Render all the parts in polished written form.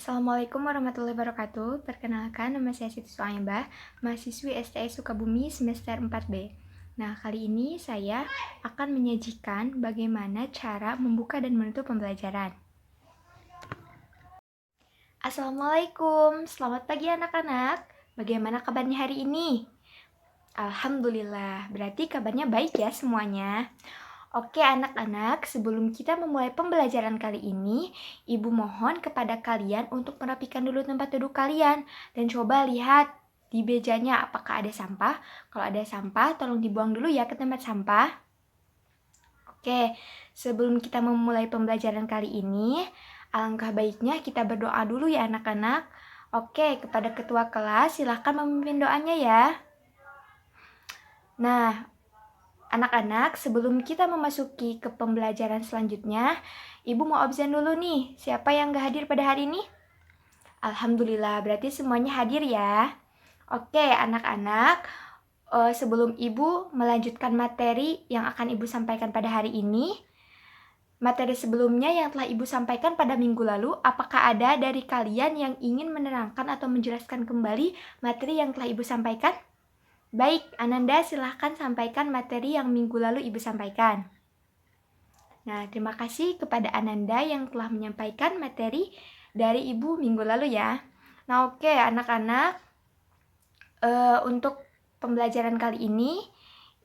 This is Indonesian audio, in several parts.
Assalamualaikum warahmatullahi wabarakatuh. Perkenalkan, nama saya Siti Suaimbah, mahasiswi STS Sukabumi semester 4B. Nah, kali ini saya akan menyajikan bagaimana cara membuka dan menutup pembelajaran. Assalamualaikum, selamat pagi anak-anak. Bagaimana kabarnya hari ini? Alhamdulillah, berarti kabarnya baik ya semuanya. Oke anak-anak, sebelum kita memulai pembelajaran kali ini, Ibu mohon kepada kalian untuk merapikan dulu tempat duduk kalian. Dan coba lihat di mejanya apakah ada sampah. Kalau ada sampah, tolong dibuang dulu ya ke tempat sampah. Oke, sebelum kita memulai pembelajaran kali ini, alangkah baiknya kita berdoa dulu ya anak-anak. Oke, kepada ketua kelas, silahkan memimpin doanya ya. Nah, anak-anak, sebelum kita memasuki ke pembelajaran selanjutnya, Ibu mau absen dulu nih. Siapa yang gak hadir pada hari ini? Alhamdulillah, berarti semuanya hadir ya. Oke, anak-anak, sebelum Ibu melanjutkan materi yang akan Ibu sampaikan pada hari ini, materi sebelumnya yang telah Ibu sampaikan pada minggu lalu, apakah ada dari kalian yang ingin menerangkan atau menjelaskan kembali materi yang telah Ibu sampaikan? Baik, Ananda silahkan sampaikan materi yang minggu lalu Ibu sampaikan. Nah, terima kasih kepada Ananda yang telah menyampaikan materi dari Ibu minggu lalu ya. Nah, oke anak-anak, untuk pembelajaran kali ini,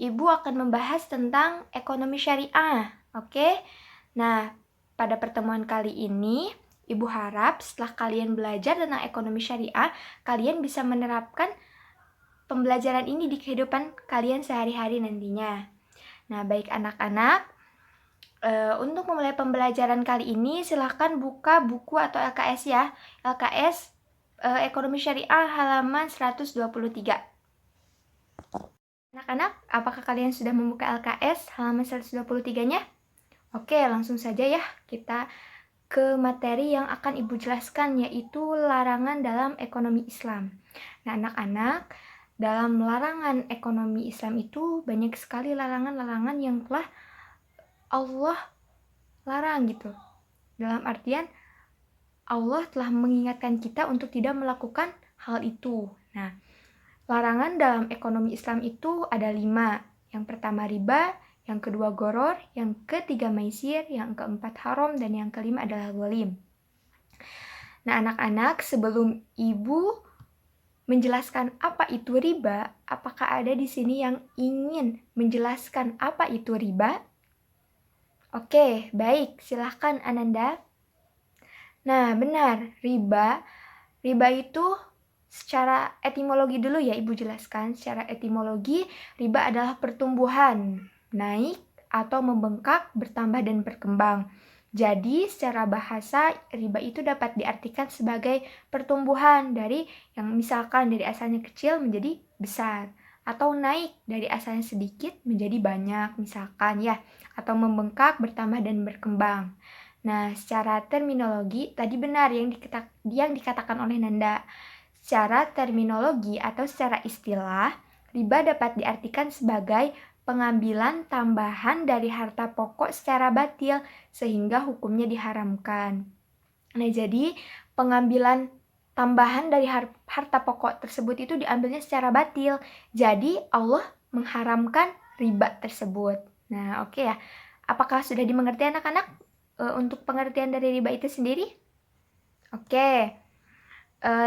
Ibu akan membahas tentang ekonomi syariah. Oke, nah pada pertemuan kali ini, Ibu harap setelah kalian belajar tentang ekonomi syariah, kalian bisa menerapkan pembelajaran ini di kehidupan kalian sehari-hari nantinya. Nah, baik anak-anak, untuk memulai pembelajaran kali ini, silahkan buka buku atau LKS ya. LKS Ekonomi Syariah halaman 123. Anak-anak, apakah kalian sudah membuka LKS halaman 123-nya? Oke, langsung saja ya kita ke materi yang akan Ibu jelaskan, yaitu larangan dalam ekonomi Islam. Nah, anak-anak, dalam larangan ekonomi Islam itu banyak sekali larangan-larangan yang telah Allah larang gitu. Dalam artian Allah telah mengingatkan kita untuk tidak melakukan hal itu. Nah, larangan dalam ekonomi Islam itu ada 5. Yang pertama riba, yang kedua goror, yang ketiga maisir, yang keempat haram, dan yang kelima adalah zalim. Nah, anak-anak, sebelum Ibu menjelaskan apa itu riba, apakah ada di sini yang ingin menjelaskan apa itu riba? Oke, baik, silahkan Ananda. Nah, benar, riba itu secara etimologi dulu ya Ibu jelaskan. Secara etimologi, riba adalah pertumbuhan, naik atau membengkak, bertambah dan berkembang. Jadi, secara bahasa, riba itu dapat diartikan sebagai pertumbuhan dari yang misalkan dari asalnya kecil menjadi besar, atau naik dari asalnya sedikit menjadi banyak, misalkan ya, atau membengkak, bertambah dan berkembang. Nah, secara terminologi, tadi benar yang dikatakan oleh Nanda. Secara terminologi atau secara istilah, riba dapat diartikan sebagai pengambilan tambahan dari harta pokok secara batil sehingga hukumnya diharamkan. Nah, jadi pengambilan tambahan dari harta pokok tersebut itu diambilnya secara batil. Jadi Allah mengharamkan riba tersebut. Nah, oke ya. Apakah sudah dimengerti anak-anak untuk pengertian dari riba itu sendiri? Oke.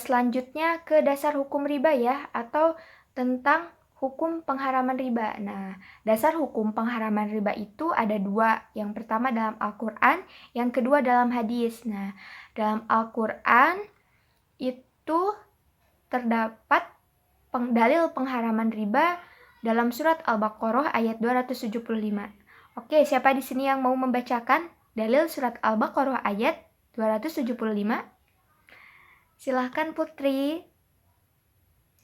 Selanjutnya ke dasar hukum riba ya, atau tentang hukum pengharaman riba. Nah, dasar hukum pengharaman riba itu ada 2. Yang pertama dalam Al-Quran, yang kedua dalam hadis. Nah, dalam Al-Quran itu terdapat dalil pengharaman riba dalam surat Al-Baqarah ayat 275. Oke, siapa di sini yang mau membacakan dalil surat Al-Baqarah ayat 275? Silahkan Putri.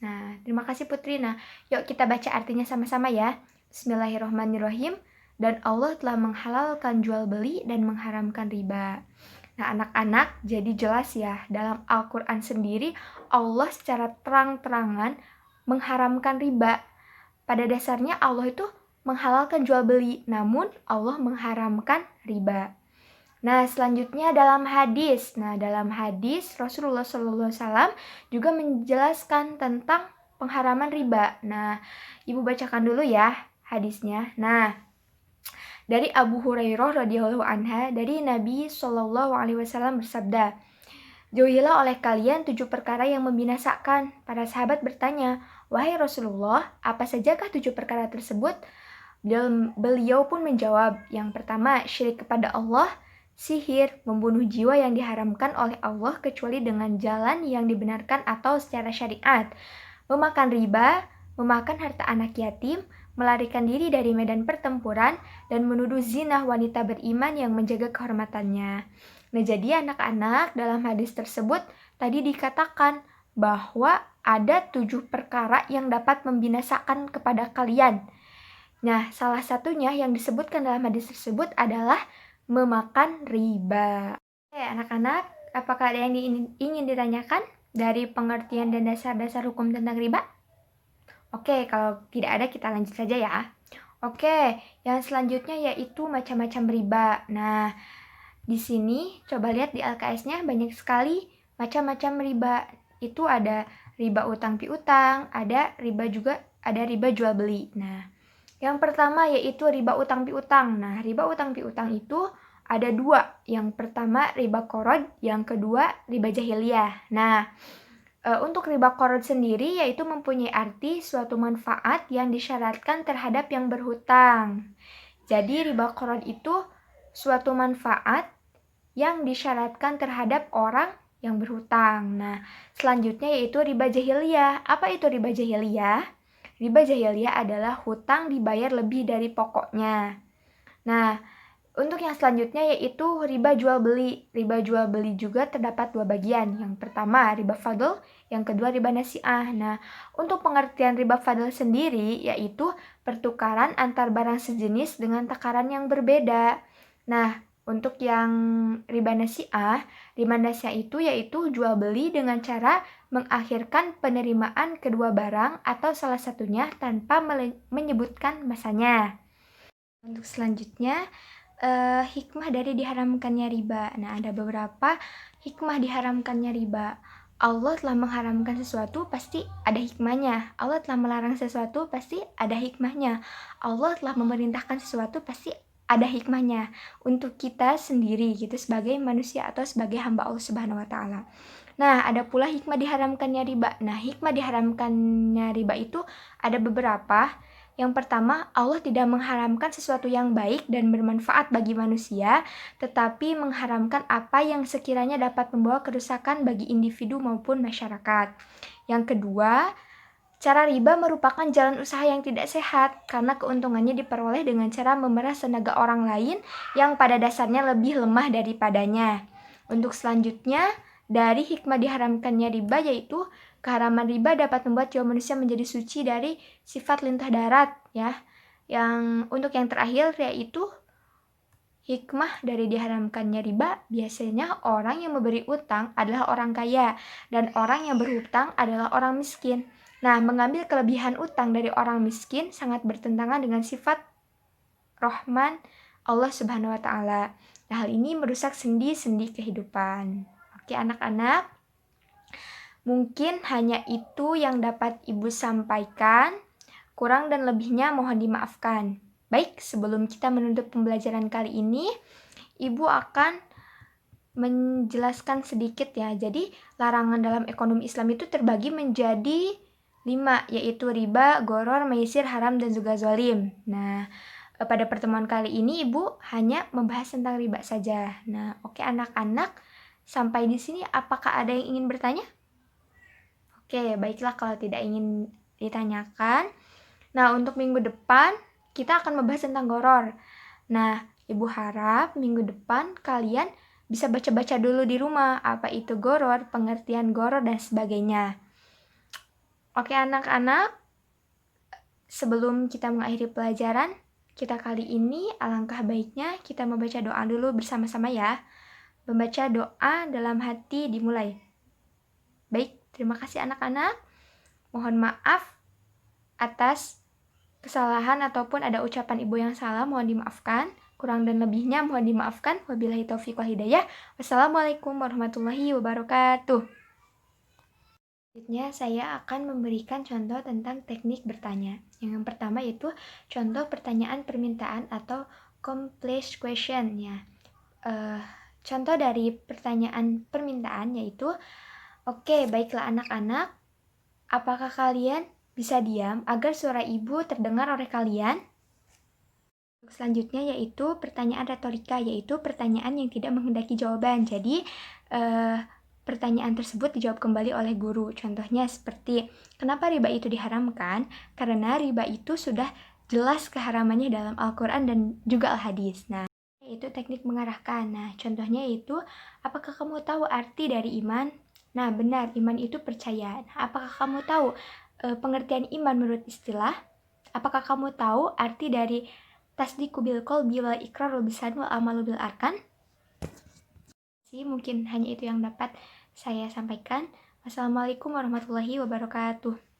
Nah, terima kasih Putri. Nah, yuk kita baca artinya sama-sama ya. Bismillahirrahmanirrahim. Dan Allah telah menghalalkan jual beli dan mengharamkan riba. Nah, anak-anak, jadi jelas ya, dalam Al-Quran sendiri, Allah secara terang-terangan mengharamkan riba. Pada dasarnya Allah itu menghalalkan jual beli, namun Allah mengharamkan riba. Nah, selanjutnya dalam hadis. Nah, dalam hadis Rasulullah SAW juga menjelaskan tentang pengharaman riba. Nah, Ibu bacakan dulu ya hadisnya. Nah, dari Abu Hurairah radhiyallahu anha dari Nabi Shallallahu alaihi wasallam bersabda, "Jauhilah oleh kalian 7 perkara yang membinasakan." Para sahabat bertanya, "Wahai Rasulullah, apa sajakah 7 perkara tersebut?" Beliau pun menjawab, "Yang pertama, syirik kepada Allah, sihir, membunuh jiwa yang diharamkan oleh Allah kecuali dengan jalan yang dibenarkan atau secara syariat, memakan riba, memakan harta anak yatim, melarikan diri dari medan pertempuran, dan menuduh zina wanita beriman yang menjaga kehormatannya." Nah, jadi anak-anak dalam hadis tersebut tadi dikatakan bahwa ada 7 perkara yang dapat membinasakan kepada kalian. Nah, salah satunya yang disebutkan dalam hadis tersebut adalah memakan riba. Oke, anak-anak, apakah ada yang ingin ditanyakan dari pengertian dan dasar-dasar hukum tentang riba? Oke, kalau tidak ada kita lanjut saja ya. Oke, yang selanjutnya yaitu macam-macam riba. Nah, di sini coba lihat di LKS-nya banyak sekali macam-macam riba. Itu ada riba utang piutang, ada riba jual beli. Nah, yang pertama yaitu riba utang piutang. Nah, riba utang piutang itu ada 2. Yang pertama riba qard, yang kedua riba jahiliyah. Nah, untuk riba qard sendiri yaitu mempunyai arti suatu manfaat yang disyaratkan terhadap yang berhutang. Jadi riba qard itu suatu manfaat yang disyaratkan terhadap orang yang berhutang. Nah, selanjutnya yaitu riba jahiliyah. Apa itu riba jahiliyah? Riba jahiliyah adalah hutang dibayar lebih dari pokoknya. Nah, untuk yang selanjutnya yaitu riba jual beli. Riba jual beli juga terdapat 2 bagian. Yang pertama riba fadl, yang kedua riba nasi'ah. Nah, untuk pengertian riba fadl sendiri yaitu pertukaran antar barang sejenis dengan takaran yang berbeda. Nah, untuk yang riba nasi'ah itu yaitu jual beli dengan cara mengakhirkan penerimaan kedua barang atau salah satunya tanpa menyebutkan masanya. Untuk selanjutnya, hikmah dari diharamkannya riba. Nah, ada beberapa hikmah diharamkannya riba. Allah telah mengharamkan sesuatu, pasti ada hikmahnya. Allah telah melarang sesuatu, pasti ada hikmahnya. Allah telah memerintahkan sesuatu, pasti ada hikmahnya untuk kita sendiri gitu sebagai manusia atau sebagai hamba Allah Subhanahu wa taala. Nah, ada pula hikmah diharamkannya riba. Nah, hikmah diharamkannya riba itu ada beberapa. Yang pertama, Allah tidak mengharamkan sesuatu yang baik dan bermanfaat bagi manusia, tetapi mengharamkan apa yang sekiranya dapat membawa kerusakan bagi individu maupun masyarakat. Yang kedua, cara riba merupakan jalan usaha yang tidak sehat karena keuntungannya diperoleh dengan cara memeras tenaga orang lain yang pada dasarnya lebih lemah daripadanya. Untuk selanjutnya, dari hikmah diharamkannya riba yaitu keharaman riba dapat membuat jiwa manusia menjadi suci dari sifat lintah darat ya. Untuk yang terakhir yaitu hikmah dari diharamkannya riba, biasanya orang yang memberi utang adalah orang kaya dan orang yang berhutang adalah orang miskin. Nah, mengambil kelebihan utang dari orang miskin sangat bertentangan dengan sifat Rahman Allah Subhanahu wa taala. Nah, hal ini merusak sendi-sendi kehidupan. Oke, anak-anak. Mungkin hanya itu yang dapat Ibu sampaikan. Kurang dan lebihnya mohon dimaafkan. Baik, sebelum kita menutup pembelajaran kali ini, Ibu akan menjelaskan sedikit ya. Jadi, larangan dalam ekonomi Islam itu terbagi menjadi 5, yaitu riba, goror, maisir, haram, dan juga zalim. Nah, pada pertemuan kali ini Ibu hanya membahas tentang riba saja. Nah, oke anak-anak, sampai di sini apakah ada yang ingin bertanya? Oke, baiklah kalau tidak ingin ditanyakan. Nah, untuk minggu depan kita akan membahas tentang goror. Nah, Ibu harap minggu depan kalian bisa baca-baca dulu di rumah apa itu goror, pengertian goror, dan sebagainya. Oke anak-anak, sebelum kita mengakhiri pelajaran kita kali ini, alangkah baiknya kita membaca doa dulu bersama-sama ya. Membaca doa dalam hati dimulai. Baik, terima kasih anak-anak. Mohon maaf atas kesalahan ataupun ada ucapan Ibu yang salah, mohon dimaafkan. Kurang dan lebihnya mohon dimaafkan. Wabillahi taufiq wal hidayah. Wassalamualaikum warahmatullahi wabarakatuh. Selanjutnya saya akan memberikan contoh tentang teknik bertanya. Yang pertama yaitu contoh pertanyaan permintaan atau complex question ya. Contoh dari pertanyaan permintaan yaitu, oke, baiklah anak-anak, apakah kalian bisa diam agar suara ibu terdengar oleh kalian? Selanjutnya yaitu pertanyaan retorika, yaitu pertanyaan yang tidak menghendaki jawaban. Jadi, pertanyaan tersebut dijawab kembali oleh guru. Contohnya seperti, kenapa riba itu diharamkan? Karena riba itu sudah jelas keharamannya dalam Al-Quran dan juga Al-Hadis. Nah, yaitu teknik mengarahkan. Nah, contohnya yaitu, apakah kamu tahu arti dari iman? Nah, benar, iman itu percaya. Nah, apakah kamu tahu pengertian iman menurut istilah? Apakah kamu tahu arti dari tasdiqu bil qalbi wal iqraru bisan wal amalu bil arkan? Mungkin hanya itu yang dapat saya sampaikan. Wassalamualaikum warahmatullahi wabarakatuh.